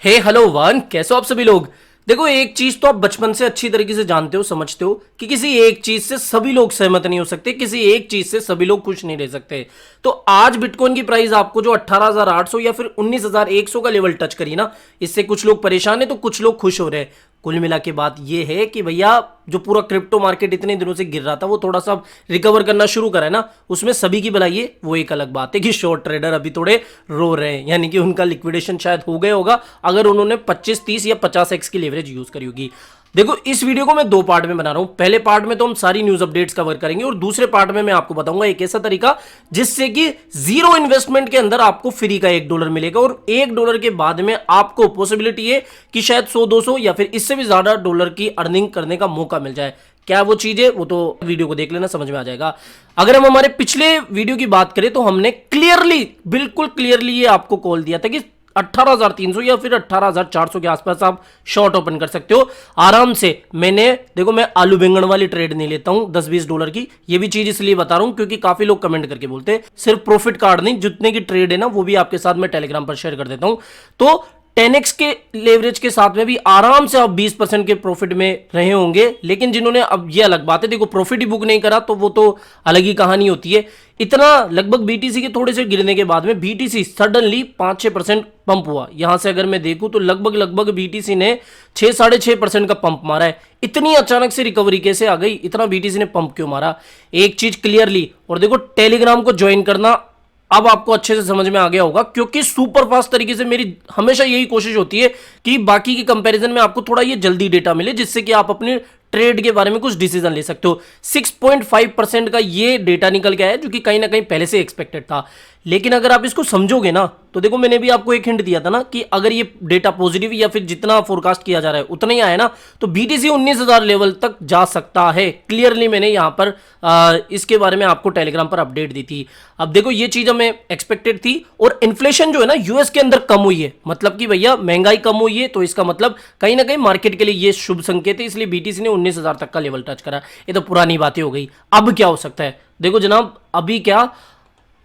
हे hello one, कैसे हो आप सभी लोग। देखो, एक चीज तो आप बचपन से अच्छी तरीके से जानते हो, समझते हो कि किसी एक चीज से सभी लोग सहमत नहीं हो सकते, किसी एक चीज से सभी लोग खुश नहीं रह सकते। तो आज बिटकॉइन की प्राइस आपको जो 18,800 या फिर 19,100 का लेवल टच करी ना, इससे कुछ लोग परेशान है तो कुछ लोग खुश हो रहे हैं। कुल मिला के बात यह है कि भैया, जो पूरा क्रिप्टो मार्केट इतने दिनों से गिर रहा था वो थोड़ा सा रिकवर करना शुरू करा है ना, उसमें सभी की भलाई है। वो एक अलग बात है कि शॉर्ट ट्रेडर अभी थोड़े रो रहे हैं, यानी कि उनका लिक्विडेशन शायद हो गया होगा अगर उन्होंने 25, 30 या 50x की लेवरेज यूज करी होगी। देखो, इस वीडियो को मैं दो पार्ट में बना रहा हूं। पहले पार्ट में तो हम सारी न्यूज अपडेट्स कवर करेंगे और दूसरे पार्ट में मैं आपको बताऊंगा एक ऐसा तरीका जिससे कि जीरो इन्वेस्टमेंट के अंदर आपको फ्री का $1 मिलेगा और $1 के बाद में आपको पॉसिबिलिटी है कि शायद 100, 200 या फिर इससे भी ज्यादा डॉलर की अर्निंग करने का मौका मिल जाए। क्या वो चीज है, वो तो वीडियो को देख लेना, समझ में आ जाएगा। अगर हम हमारे पिछले वीडियो की बात करें तो हमने क्लियरली, बिल्कुल क्लियरली ये आपको कॉल दिया था कि 18,300 या फिर 18,400 के आसपास आप शॉर्ट ओपन कर सकते हो आराम से। देखो, मैं आलू बैंगन वाली ट्रेड नहीं लेता हूं $10-20 की। ये भी चीज इसलिए बता रहा हूं क्योंकि काफी लोग कमेंट करके बोलते हैं सिर्फ प्रॉफिट कार्ड नहीं, जितने की ट्रेड है ना वो भी आपके साथ मैं टेलीग्राम पर शेयर कर देता हूं। तो 10x के लेवरेज के साथ में भी आराम से आप 20% के प्रॉफिट में रहे होंगे। लेकिन जिन्होंने, अब ये अलग बात है, देखो प्रॉफिट ही बुक नहीं करा तो वो तो अलग ही कहानी होती है। इतना लगभग बीटीसी के थोड़े से गिरने के बाद में बीटीसी सडनली 5-6% पंप हुआ। यहां से अगर मैं देखूं तो लगभग बीटीसी ने 6-6.5% का पंप मारा है। इतनी अचानक से रिकवरी कैसे आ गई, इतना बीटीसी ने पंप क्यों मारा, एक चीज क्लियरली। और देखो, टेलीग्राम को ज्वाइन करना अब आपको अच्छे से समझ में आ गया होगा, क्योंकि सुपर फास्ट तरीके से मेरी हमेशा यही कोशिश होती है कि बाकी की कंपैरिजन में आपको थोड़ा ये जल्दी डेटा मिले जिससे कि आप अपने ट्रेड के बारे में कुछ डिसीजन ले सकते हो। 6.5% का ये डेटा निकल के आया जो कि कहीं ना कहीं पहले से एक्सपेक्टेड था। लेकिन अगर आप इसको समझोगे ना तो देखो, मैंने भी आपको एक हिंट दिया था ना कि अगर ये डेटा पॉजिटिव या फिर जितना फोरकास्ट किया जा रहा है उतना ही आया ना तो बीटीसी 19,000 लेवल तक जा सकता है। क्लियरली मैंने यहां पर इसके बारे में आपको टेलीग्राम पर अपडेट दी थी। अब देखो, ये चीज हमें एक्सपेक्टेड थी और इन्फ्लेशन जो है ना यूएस के अंदर कम हुई है, मतलब कि भैया महंगाई कम हुई है, तो इसका मतलब कहीं ना कहीं मार्केट के लिए ये शुभ संकेत है। इसलिए बीटीसी ने 19,000 तक का लेवल टच करा। ये तो पुरानी बातें हो गई। अब क्या हो सकता है, देखो जनाब, अभी क्या,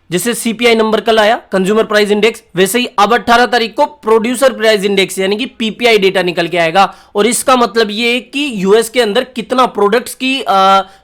जैसे सीपीआई नंबर कल आया, कंज्यूमर प्राइस इंडेक्स, वैसे ही अब 18 तारीख को प्रोड्यूसर प्राइस इंडेक्स यानी कि पीपीआई डेटा निकल के आएगा। और इसका मतलब ये है कि यूएस के अंदर कितना प्रोडक्ट्स की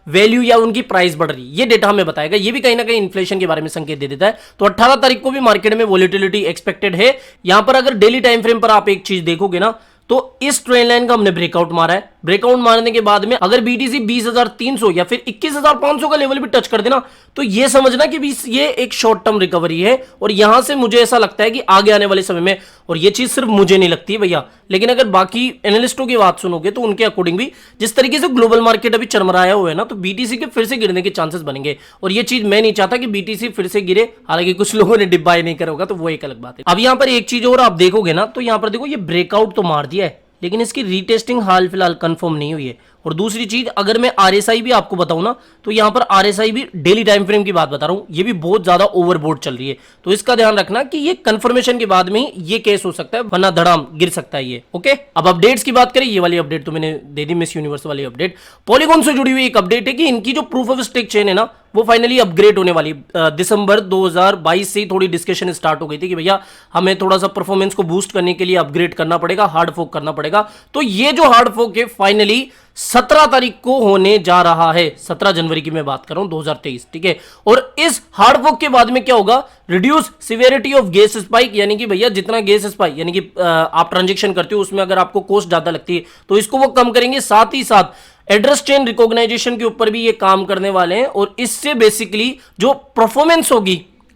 वैल्यू या उनकी प्राइस बढ़ रही है, ये डेटा हमें बताएगा। ये भी कहीं ना कहीं इन्फ्लेशन के बारे में संकेत दे देता है। तो 18 तारीख को भी मार्केट में वॉलेटिलिटी एक्सपेक्टेड है। यहां पर अगर डेली टाइम फ्रेम पर आप एक चीज देखोगे ना तो इस ट्रेंड लाइन का हमने ब्रेकआउट मारा है। ब्रेकआउट मारने के बाद में अगर बीटीसी 20,300 या फिर 21,500 का लेवल भी टच कर देना तो ये समझना कि ये एक शॉर्ट टर्म रिकवरी है। और यहां से मुझे ऐसा लगता है कि आगे आने वाले समय में, और ये चीज सिर्फ मुझे नहीं लगती है भैया, लेकिन अगर बाकी एनालिस्टों की बात सुनोगे तो उनके अकॉर्डिंग भी जिस तरीके से ग्लोबल मार्केट अभी चरमराया हुआ है ना, तो बीटीसी के फिर से गिरने के चांसेस बनेंगे। और ये चीज मैं नहीं चाहता कि बीटीसी फिर से गिरे, हालांकि कुछ लोगों ने डिब्बा नहीं करा होगा तो वो एक अलग बात है। अब यहां पर एक चीज और आप देखोगे ना तो यहां पर देखो, ये ब्रेकआउट तो मार दिया है लेकिन इसकी रीटेस्टिंग हाल फिलहाल कंफर्म नहीं हुई है। और दूसरी चीज, अगर मैं आरएसआई भी आपको बताऊं ना तो यहां पर आरएसआई भी डेली टाइम फ्रेम की बात बता रहा हूं, ये भी बहुत ज्यादा ओवरबोर्ड चल रही है। तो इसका ध्यान रखना कि ये कंफर्मेशन के बाद में ये केस हो सकता है, वरना धड़ाम गिर सकता है ये। ओके, अब अपडेट्स की बात करें, ये वाली अपडेट तो मैंने दे दी, मिस यूनिवर्स वाली अपडेट। पॉलीगॉन से जुड़ी हुई एक अपडेट है कि इनकी जो प्रूफ ऑफ स्टेक चेन है ना वो फाइनली अपग्रेड होने वाली। दिसंबर 2022 से थोड़ी डिस्कशन स्टार्ट हो गई थी कि भैया हमें थोड़ा सा परफॉर्मेंस को बूस्ट करने के लिए अपग्रेड करना पड़ेगा, हार्ड फोक करना पड़ेगा। तो ये जो हार्ड फोक है फाइनली 17 तारीख को होने जा रहा है। 17 जनवरी की मैं बात कर रहा हूं 2023, ठीक है। और इस हार्ड फोक के बाद में क्या होगा, reduce severity of gas spike, यानी कि भैया जितना गैस स्पाइक यानी कि आप ट्रांजेक्शन करते हो उसमें अगर आपको कॉस्ट ज्यादा लगती है तो इसको वो कम करेंगे। साथ ही साथ एड्रेस चेन रिकॉग्नाइजेशन के ऊपर भी ये काम करने वाले हैं और इससे बेसिकली जो परफॉर्मेंस होगी,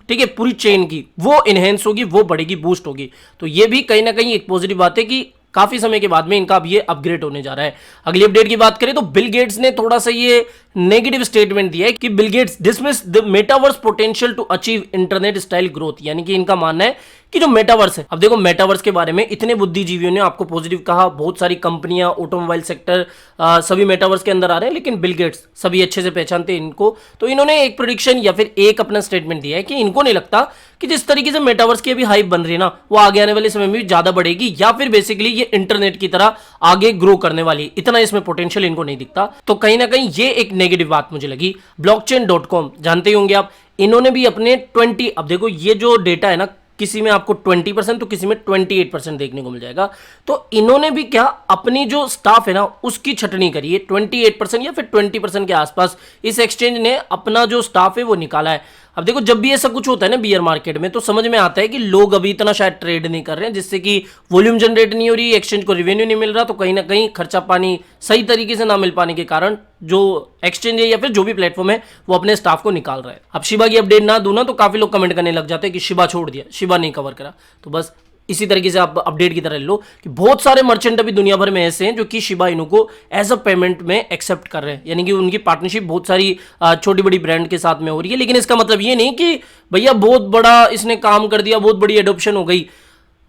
ठीक है, पूरी चेन की वो इनहेंस होगी, वो बढ़ेगी, बूस्ट होगी। तो ये भी कहीं ना कहीं एक पॉजिटिव बात है कि काफी समय के बाद में इनका अब ये अपग्रेड होने जा रहा है। अगली अपडेट की बात करें तो बिल गेट्स ने थोड़ा सा ये नेगेटिव स्टेटमेंट दिया है कि Bill Gates dismiss the metaverse potential to achieve internet style growth, यानी कि इनका मानना है कि जो मेटावर्स है, अब देखो मेटावर्स के बारे में इतने बुद्धिजीवियों ने आपको पॉजिटिव कहा, बहुत सारी कंपनियां, ऑटोमोबाइल सेक्टर सभी मेटावर्स के अंदर आ रहे हैं, लेकिन बिल गेट्स सभी अच्छे से पहचानते हैं इनको। तो इन्होंने एक प्रेडिक्शन या फिर एक अपना स्टेटमेंट दिया है कि इनको नहीं लगता कि जिस तरीके से मेटावर्स की अभी हाइप बन रही है ना वो आगे आने वाले समय में भी ज्यादा बढ़ेगी या फिर बेसिकली ये इंटरनेट की तरह आगे ग्रो करने वाली, इतना इसमें पोटेंशियल इनको नहीं दिखता। तो कहीं ना कहीं ये एक नेगेटिव बात मुझे लगी। ब्लॉकचेन.com जानते ही होंगे आप, इन्होंने भी अपने 20, अब देखो ये जो डेटा है ना किसी में आपको 20% तो किसी में 28% देखने को मिल जाएगा। तो इन्होंने भी क्या अपनी जो स्टाफ है ना उसकी छटनी करी है, 28% या फिर 20% के आसपास इस एक्सचेंज ने अपना जो स्टाफ है वो निकाला है। अब देखो जब भी ऐसा कुछ होता है ना बियर मार्केट में, तो समझ में आता है कि लोग अभी इतना शायद ट्रेड नहीं कर रहे हैं, जिससे कि वॉल्यूम जनरेट नहीं हो रही, एक्सचेंज को रेवेन्यू नहीं मिल रहा, तो कहीं ना कहीं खर्चा पानी सही तरीके से ना मिल पाने के कारण जो एक्सचेंज है या फिर जो भी प्लेटफॉर्म है वो अपने स्टाफ को निकाल रहा है। अब शिबा की अपडेट ना दूं ना तो काफी लोग कमेंट करने लग जाते हैं कि शिबा छोड़ दिया, शिबा नहीं कवर करा। तो बस इसी तरीके से आप अपडेट की तरह लो कि बहुत सारे मर्चेंट अभी दुनिया भर में ऐसे हैं जो कि शिबा इनू को एज अ पेमेंट में एक्सेप्ट कर रहे हैं, यानी कि उनकी पार्टनरशिप बहुत सारी छोटी बड़ी ब्रांड के साथ में हो रही है। लेकिन इसका मतलब ये नहीं कि भैया बहुत बड़ा इसने काम कर दिया, बहुत बड़ी एडॉप्शन हो गई।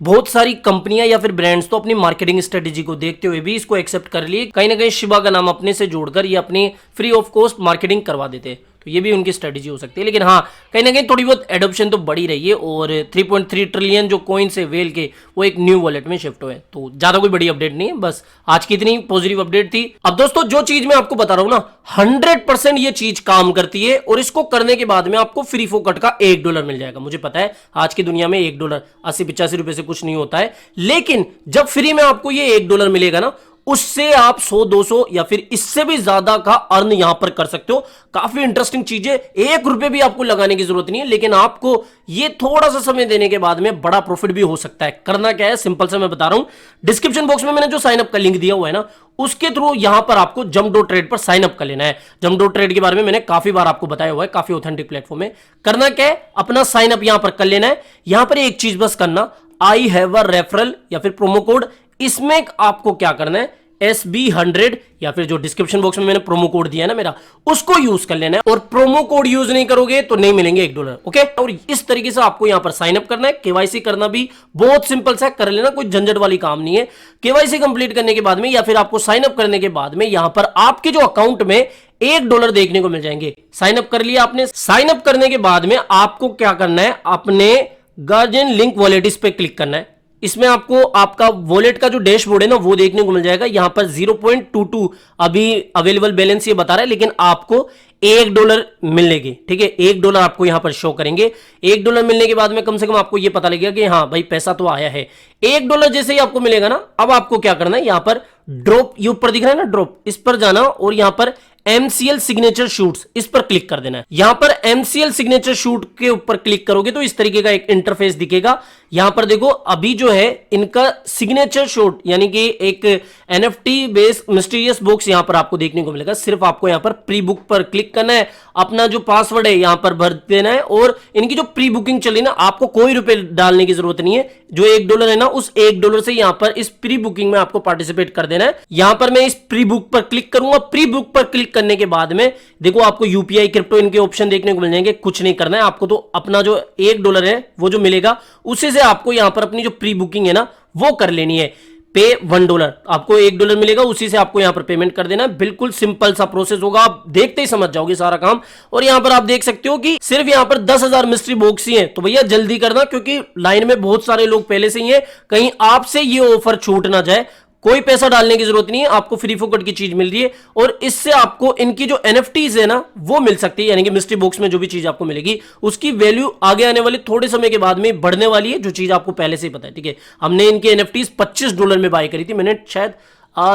बहुत सारी कंपनियां या फिर ब्रांड्स तो अपनी मार्केटिंग स्ट्रेटेजी को देखते हुए भी इसको एक्सेप्ट कर लिए, कहीं ना कहीं शिबा का नाम अपने से जोड़कर ये अपनी फ्री ऑफ कॉस्ट मार्केटिंग करवा देते हैं। तो ये भी उनकी स्ट्रेटेजी हो सकती है। लेकिन हाँ, कहीं ना कहीं थोड़ी बहुत एडॉप्शन तो बढ़ी रही है और 3.3 ट्रिलियन जो कॉइन्स है वेल के वो एक न्यू वॉलेट में शिफ्ट हुए। तो ज्यादा कोई बड़ी अपडेट नहीं है, बस आज की इतनी पॉजिटिव अपडेट थी। अब दोस्तों जो चीज मैं आपको बता रहा हूं ना 100% ये चीज काम करती है और इसको करने के बाद में आपको फ्री फोकट का $1 मिल जाएगा। मुझे पता है आज की दुनिया में $1 80-85 रुपए से कुछ नहीं होता है, लेकिन जब फ्री में आपको ये $1 मिलेगा ना उससे आप 100-200 या फिर इससे भी ज्यादा का अर्न यहां पर कर सकते हो। काफी इंटरेस्टिंग चीज है, $1 भी आपको लगाने की जरूरत नहीं है, लेकिन आपको ये थोड़ा सा समय देने के बाद में बड़ा प्रॉफिट भी हो सकता है। करना क्या है, सिंपल से मैं बता रहा हूं, डिस्क्रिप्शन बॉक्स में मैंने जो साइन अप का लिंक दिया हुआ है ना उसके थ्रू यहां पर आपको Jump.Trade पर साइन अप कर लेना है। Jump.Trade के बारे में मैंने काफी बार आपको बताया हुआ है, काफी ऑथेंटिक प्लेटफॉर्म है। करना क्या है, अपना साइन अप यहां पर कर लेना है। यहां पर एक चीज बस करना, आई हैव अ रेफरल या फिर प्रोमो कोड, इसमें आपको क्या करना है SB100 या फिर जो डिस्क्रिप्शन बॉक्स में मैंने प्रोमो कोड दिया है ना मेरा, उसको यूज कर लेना है। और प्रोमो कोड यूज नहीं करोगे तो नहीं मिलेंगे $1, ओके। और इस तरीके से आपको यहां पर साइन अप करना है। केवाईसी करना भी बहुत सिंपल सा कर लेना, कोई झंझट वाली काम नहीं है। केवाईसी कंप्लीट करने के बाद में या फिर आपको साइन अप करने के बाद में यहां पर आपके जो अकाउंट में $1 देखने को मिल जाएंगे। साइन अप कर लिया आपने, साइन अप करने के बाद में आपको क्या करना है, अपने गार्जियन लिंक वॉलेट इस पे क्लिक करना है। इसमें आपको आपका वॉलेट का जो डैशबोर्ड है ना वो देखने को मिल जाएगा। यहां पर 0.22 अभी अवेलेबल बैलेंस ये बता रहा है, लेकिन आपको $1 मिलेगी, ठीक है। $1 आपको यहां पर शो करेंगे। $1 मिलने के बाद में कम से कम आपको ये पता लगेगा कि हाँ भाई पैसा तो आया है। $1 जैसे ही आपको मिलेगा ना, अब आपको क्या करना है, यहां पर ड्रॉप, ये ऊपर दिख रहा है ना ड्रॉप, इस पर जाना और यहां पर MCL सिग्नेचर शूट्स इस पर क्लिक कर देना है। यहां पर MCL सिग्नेचर शूट के ऊपर क्लिक करोगे तो इस तरीके का एक इंटरफेस दिखेगा। यहां पर देखो अभी जो है इनका सिग्नेचर शूट यानी कि एक NFT बेस्ड मिस्टीरियस बॉक्स यहां पर आपको देखने को मिलेगा। सिर्फ आपको यहां पर प्री बुक पर क्लिक करना है, अपना जो पासवर्ड है यहां पर भर देना है और इनकी जो प्री बुकिंग चली ना, आपको कोई रुपए डालने की जरूरत नहीं है। जो $1 है ना उस $1 से यहां पर इस प्री बुकिंग में आपको पार्टिसिपेट कर देना है। यहां पर मैं इस प्री बुक पर क्लिक करूंगा। प्री बुक पर क्लिक करने के बाद में देखो आपको UPI क्रिप्टो इनके ऑप्शन देखने को मिल जाएंगे। कुछ नहीं करना है आपको, तो अपना जो $1 है वो जो मिलेगा उसी से आपको यहां पर अपनी जो प्री बुकिंग है ना वो कर लेनी है। पे $1 आपको $1 मिलेगा, उसी से आपको यहां पर पेमेंट कर देना है। बिल्कुल सिंपल सा प्रोसेस होगा, आप देखते ही समझ जाओगे सारा काम। और यहां पर आप देख सकते हो कि सिर्फ यहां पर 10,000 मिस्ट्री बॉक्स ही हैं, तो भैया जल्दी करना क्योंकि लाइन में बहुत सारे लोग पहले से ही हैं, कहीं आपसे ये ऑफर छूट ना जाए। कोई पैसा डालने की जरूरत नहीं है, आपको फ्री फोकट की चीज मिल रही है और इससे आपको इनकी जो NFTs है ना वो मिल सकती है, यानी कि मिस्ट्री बॉक्स में जो भी चीज आपको मिलेगी उसकी वैल्यू आगे आने वाले थोड़े समय के बाद में बढ़ने वाली है, जो चीज आपको पहले से ही पता है, ठीक है। हमने इनकी NFTs $25 में बाय करी थी, मैंने शायद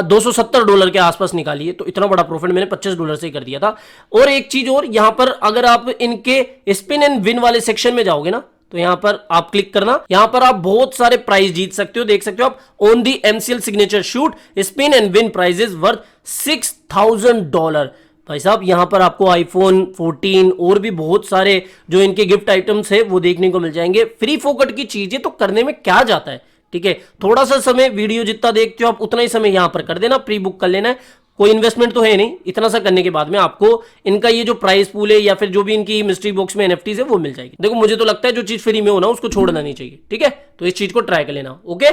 $270 के आसपास निकाली है, तो इतना बड़ा प्रॉफिट मैंने $25 से ही कर दिया था। और एक चीज और, यहां पर अगर आप इनके स्पिन एंड विन वाले सेक्शन में जाओगे ना तो यहां पर आप क्लिक करना, यहां पर आप बहुत सारे प्राइज जीत सकते हो। देख सकते हो आप, on the MCL signature shoot spin and win prices worth $6,000। भाई साहब यहां पर आपको iPhone 14 और भी बहुत सारे जो इनके गिफ्ट आइटम्स है वो देखने को मिल जाएंगे। फ्री फोकट की चीजें तो करने में क्या जाता है, ठीक है। थोड़ा सा समय, वीडियो जितना देखते हो आप उतना ही समय यहां पर कर देना, प्री बुक कर लेना है। कोई इन्वेस्टमेंट तो है नहीं, इतना सा करने के बाद में आपको इनका ये जो प्राइस पूल है या फिर जो भी इनकी मिस्ट्री बॉक्स में NFTs है वो मिल जाएगी। देखो मुझे तो लगता है जो चीज फ्री में हो ना उसको छोड़ना नहीं चाहिए, ठीक है। तो इस चीज को ट्राई कर लेना, ओके।